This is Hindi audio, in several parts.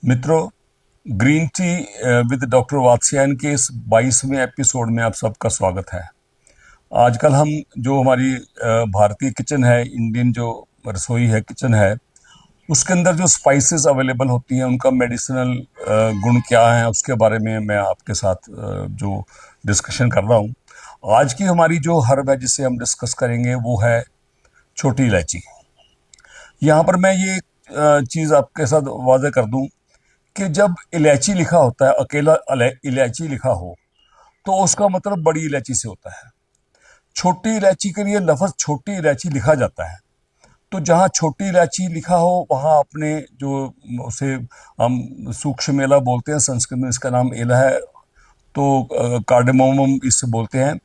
मित्रों, green tea with doctor Vatsyayan के इस 22वें एपिसोड में आप सबका स्वागत है। आजकल हम जो हमारी भारतीय किचन है, इंडियन जो रसोई है, किचन है, उसके अंदर जो स्पाइसेस अवेलेबल होती हैं उनका मेडिसिनल गुण क्या है, उसके बारे में मैं आपके साथ जो डिस्कशन कर रहा हूँ। आज की हमारी जो हर्ब है जिसे हम डिस्कस करेंगे वो है छोटी इलायची। यहाँ पर मैं ये चीज़ आपके साथ वादे कर दूं कि जब इलायची लिखा होता है, अकेला इलायची लिखा हो, तो उसका मतलब बड़ी इलायची से होता है। छोटी इलायची के लिए लफ्ज़ छोटी इलायची लिखा जाता है। तो जहाँ छोटी इलायची लिखा हो वहाँ अपने जो उसे हम सूक्ष्म एला बोलते हैं, संस्कृत में इसका नाम एला है, तो कार्डेमोमम इससे बोलते हैं।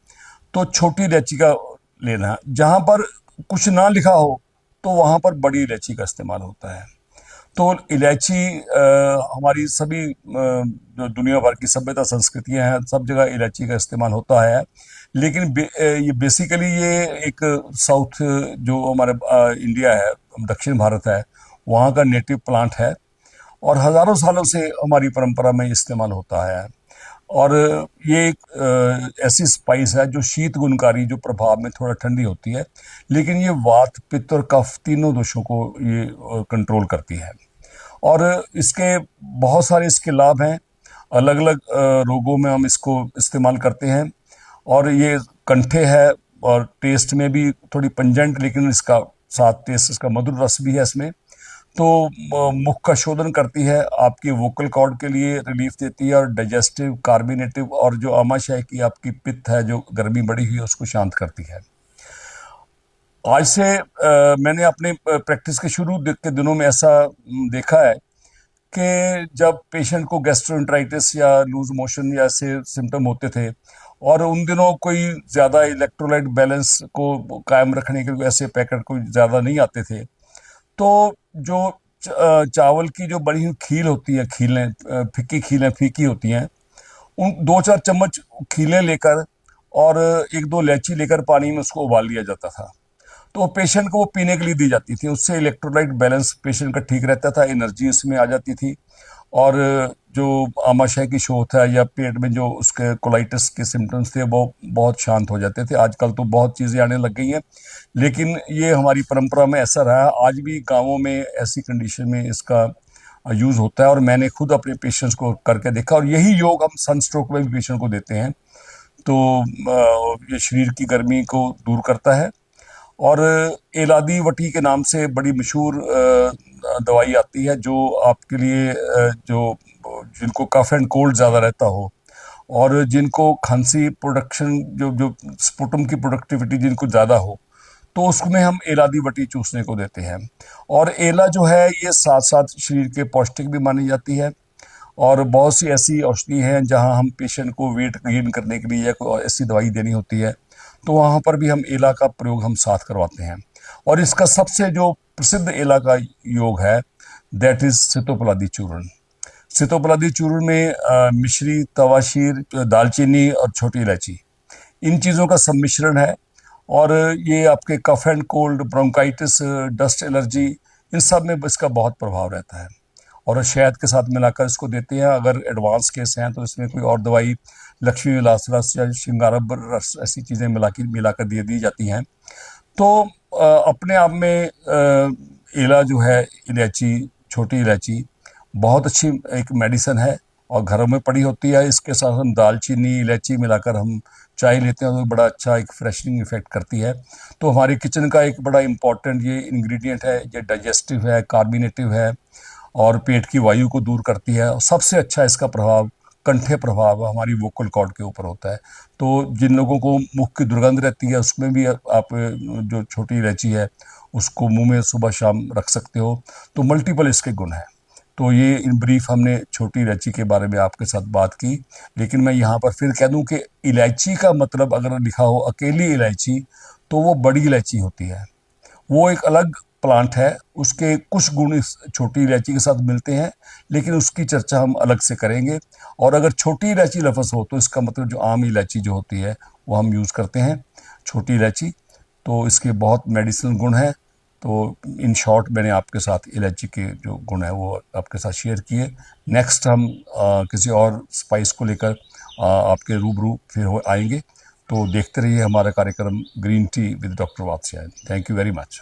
तो छोटी इलायची का लेना है। जहाँ पर कुछ ना लिखा हो तो वहाँ पर बड़ी इलायची का इस्तेमाल होता है। तो इलायची हमारी सभी जो दुनिया भर की सभ्यता संस्कृतियां हैं, सब जगह इलायची का इस्तेमाल होता है। लेकिन ये बेसिकली ये एक साउथ जो हमारे इंडिया है, दक्षिण भारत है, वहाँ का नेटिव प्लांट है और हजारों सालों से हमारी परंपरा में इस्तेमाल होता है। और ये एक ऐसी स्पाइस है जो शीत गुणकारी जो प्रभाव में थोड़ा ठंडी होती है, लेकिन ये वात पित्त और कफ तीनों दोषों को ये कंट्रोल करती है। और इसके बहुत सारे इसके लाभ हैं। अलग अलग रोगों में हम इसको इस्तेमाल करते हैं। और ये कंठे है और टेस्ट में भी थोड़ी पंजेंट, लेकिन इसका साथ टेस्ट इसका मधुर रस भी है इसमें। तो मुख का शोधन करती है, आपकी वोकल कॉर्ड के लिए रिलीफ देती है, और डाइजेस्टिव, कार्बिनेटिव और जो आमाशय की आपकी पित्त है, जो गर्मी बढ़ी हुई है, उसको शांत करती है। आज से मैंने अपने प्रैक्टिस के शुरू के दिनों में ऐसा देखा है कि जब पेशेंट को गैस्ट्रोएंटराइटिस या लूज मोशन या ऐसे सिम्टम होते थे, और उन दिनों कोई ज़्यादा इलेक्ट्रोलाइट बैलेंस को कायम रखने के लिए ऐसे पैकेट कोई ज़्यादा नहीं आते थे, तो जो चावल की जो बड़ी हुई खील होती है, फिक्की खीलें फीकी होती हैं, उन 2-4 चम्मच खीलें लेकर और 1-2 इलायची लेकर पानी में उसको उबाल लिया जाता था। तो पेशेंट को वो पीने के लिए दी जाती थी। उससे इलेक्ट्रोलाइट बैलेंस पेशेंट का ठीक रहता था, एनर्जी उसमें आ जाती थी, और जो आमाशय की शोथ है या पेट में जो उसके कोलाइटिस के सिम्टम्स थे वो बहुत शांत हो जाते थे। आजकल तो बहुत चीज़ें आने लग गई हैं, लेकिन ये हमारी परंपरा में ऐसा रहा। आज भी गाँवों में ऐसी कंडीशन में इसका यूज़ होता है, और मैंने खुद अपने पेशेंट्स को करके देखा। और यही योग हम सनस्ट्रोक में भी पेशेंट को देते हैं। तो ये शरीर की गर्मी को दूर करता है। और एलादी वटी के नाम से बड़ी मशहूर दवाई आती है, जो आपके लिए जो जिनको कफ एंड कोल्ड ज़्यादा रहता हो, और जिनको खांसी प्रोडक्शन जो जो स्पुटम की प्रोडक्टिविटी जिनको ज़्यादा हो, तो उसमें हम एलादी वटी चूसने को देते हैं। और एला जो है ये साथ साथ शरीर के पौष्टिक भी मानी जाती है। और बहुत सी ऐसी औषधि हैं जहां हम पेशेंट को वेट गेन करने के लिए या कोई ऐसी दवाई देनी होती है, तो वहाँ पर भी हम एला का प्रयोग हम साथ करवाते हैं। और इसका सबसे जो प्रसिद्ध एला का योग है, दैट इज सितोपलादी चूर्ण। सितोपलादी चूर्ण में मिश्री, तवाशीर, दालचीनी और छोटी इलायची, इन चीज़ों का सम्मिश्रण है। और ये आपके cough and cold, bronchitis, dust allergy, इन सब में इसका बहुत प्रभाव रहता है। और शहद के साथ मिलाकर इसको देते हैं। अगर एडवांस केस हैं तो इसमें कोई और दवाई, लक्ष्मी विलास रस या श्रृंगारब रस, ऐसी चीज़ें मिलाकर दी जाती हैं। तो अपने आप में एला जो है, इलायची, छोटी इलायची, बहुत अच्छी एक मेडिसिन है और घरों में पड़ी होती है। इसके साथ हम दालचीनी, इलायची मिलाकर हम चाय लेते हैं तो बड़ा अच्छा एक फ्रेशनिंग इफेक्ट करती है। तो हमारी किचन का एक बड़ा इंपॉर्टेंट ये इंग्रेडिएंट है। ये डाइजेस्टिव है, कार्बिनेटिव है, और पेट की वायु को दूर करती है। और सबसे अच्छा इसका प्रभाव, कंठे प्रभाव, हमारी वोकल कॉर्ड के ऊपर होता है। तो जिन लोगों को मुख की दुर्गंध रहती है, उसमें भी आप जो छोटी इलायची है उसको मुंह में सुबह शाम रख सकते हो। तो मल्टीपल इसके गुण हैं। तो ये इन ब्रीफ हमने छोटी इलायची के बारे में आपके साथ बात की। लेकिन मैं यहाँ पर फिर कह दूं कि इलायची का मतलब अगर लिखा हो अकेली इलायची, तो वो बड़ी इलायची होती है। वो एक अलग प्लांट है, उसके कुछ गुण इस छोटी इलायची के साथ मिलते हैं, लेकिन उसकी चर्चा हम अलग से करेंगे। और अगर छोटी इलायची लफ्ज़ हो तो इसका मतलब जो आम इलायची जो होती है वो हम यूज़ करते हैं, छोटी इलायची। तो इसके बहुत मेडिसिनल गुण हैं। तो इन शॉर्ट मैंने आपके साथ इलायची के जो गुण है वो आपके साथ शेयर किए। नेक्स्ट हम किसी और स्पाइस को लेकर आपके रूबरू फिर आएंगे। तो देखते रहिए हमारा कार्यक्रम green tea with doctor Vatsyayan. Thank you very much.